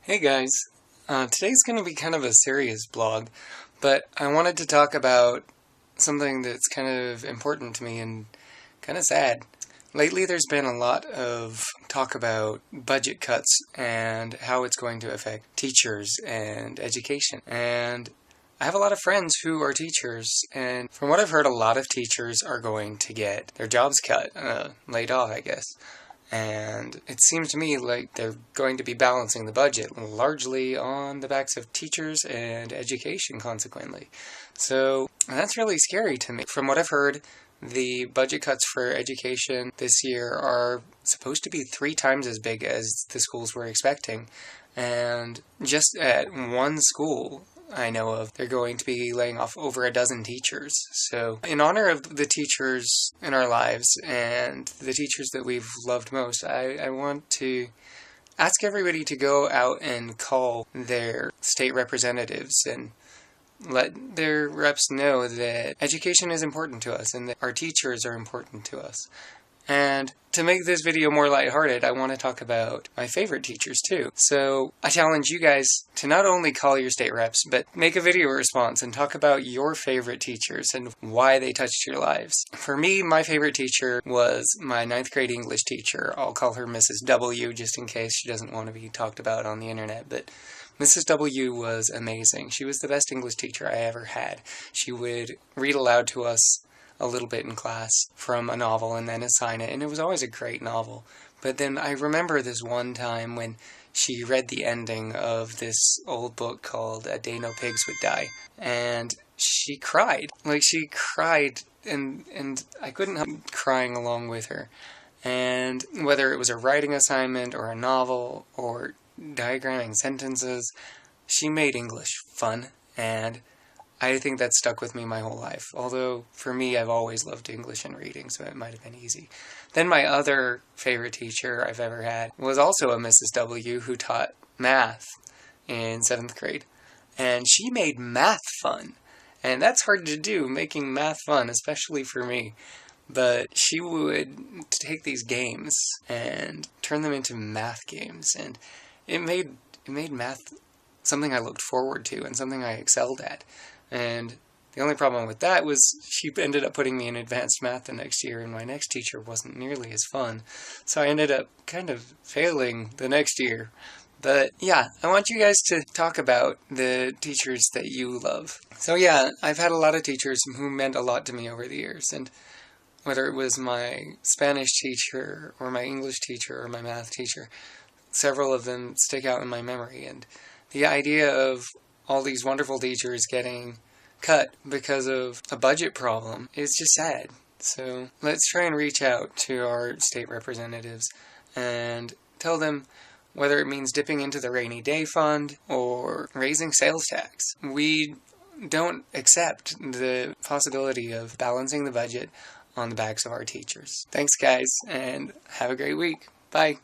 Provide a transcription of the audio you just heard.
Hey guys, today's going to be kind of a serious blog, but I wanted to talk about something that's kind of important to me and kind of sad. Lately there's been a lot of talk about budget cuts and how it's going to affect teachers and education. And I have a lot of friends who are teachers, and from what I've heard, a lot of teachers are going to get their jobs cut, laid off, I guess. And it seems to me like they're going to be balancing the budget largely on the backs of teachers and education, consequently. So that's really scary to me. From what I've heard, the budget cuts for education this year are supposed to be 3 times as big as the schools were expecting. And just at one school I know of, they're going to be laying off over a dozen teachers. So, in honor of the teachers in our lives and the teachers that we've loved most, I want to ask everybody to go out and call their state representatives and let their reps know that education is important to us and that our teachers are important to us. And to make this video more lighthearted, I want to talk about my favorite teachers too. So I challenge you guys to not only call your state reps, but make a video response and talk about your favorite teachers and why they touched your lives. For me, my favorite teacher was my 9th grade English teacher. I'll call her Mrs. W just in case she doesn't want to be talked about on the internet, but Mrs. W was amazing. She was the best English teacher I ever had. She would read aloud to us a little bit in class from a novel and then assign it, and it was always a great novel. But then I remember this one time when she read the ending of this old book called A Day No Pigs Would Die, and she cried. She cried, and I couldn't help crying along with her. And whether it was a writing assignment or a novel or diagramming sentences, she made English fun, and I think that stuck with me my whole life. Although, for me, I've always loved English and reading, so it might have been easy. Then my other favorite teacher I've ever had was also a Mrs. W who taught math in 7th grade. And she made math fun. And that's hard to do, making math fun, especially for me. But she would take these games and turn them into math games. And it made math something I looked forward to and something I excelled at. And the only problem with that was she ended up putting me in advanced math the next year, and my next teacher wasn't nearly as fun. So I ended up kind of failing the next year. But yeah, I want you guys to talk about the teachers that you love. So yeah, I've had a lot of teachers who meant a lot to me over the years, and whether it was my Spanish teacher or my English teacher or my math teacher, several of them stick out in my memory. And the idea of all these wonderful teachers getting cut because of a budget problem is just sad. So let's try and reach out to our state representatives and tell them whether it means dipping into the rainy day fund or raising sales tax. We don't accept the possibility of balancing the budget on the backs of our teachers. Thanks guys, and have a great week. Bye.